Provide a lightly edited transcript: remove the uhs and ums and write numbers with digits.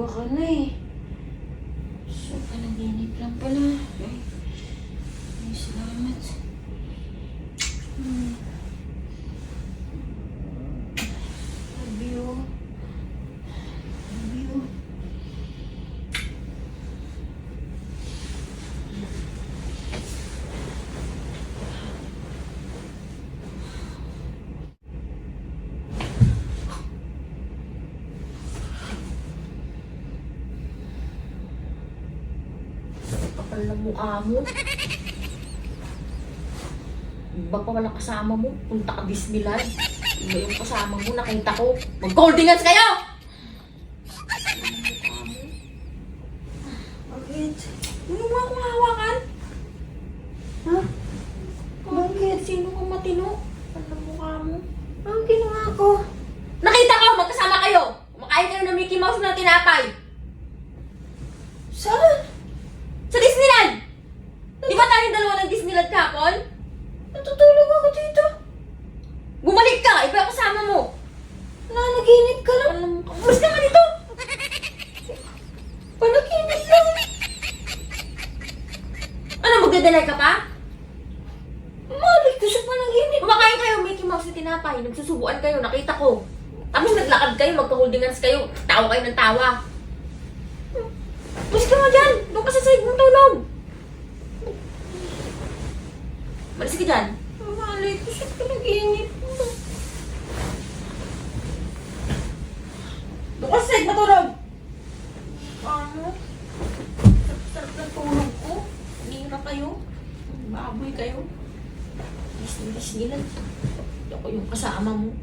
ka na eh. So, panaginip lang pala. Ay, salamat. Love you. Love you. Kapal na mukha mo. Iba pa walang kasama mo. Punta ka Disneyland. Iba yung kasama mo. Nakita ko. Mag-golden hands kayo! Bakit? Ano mo akong hawakan? Ha? Bakit? Sino kang matino? Kapal na mukha mo. Ang ginawa ko? Nakita ko! Magkasama kayo! Kumakain kayo ng Mickey Mouse na tinapay. Saan? Sa Disneyland! Di ba tayong dalawa ng Disneyland kapon? Natutulog ako dito. Bumalik ka! Iba ang kasama mo. Nanaginip ka lang. Alam mo, umalis ka nga dito! Panaginip lang. Ano, magdadalay ka pa? Malik ko sa panaginip. Kumakain kayo, Mickey Mouse na tinapay. Nagsusubuan kayo, nakita ko. Tapos naglakad kayo, magka-holding hands kayo. Tawa kayo ng tawa. Umalis ka nga dyan! Doon ka sa side mong tulog! Malis ka dyan! Malay ko siya panaginip mo. Doon ka sa side matulog! Ano? Sarap ng tulog ko. Hindi na kayo. Baboy kayo. Disneyland. Ako yung kasama mo.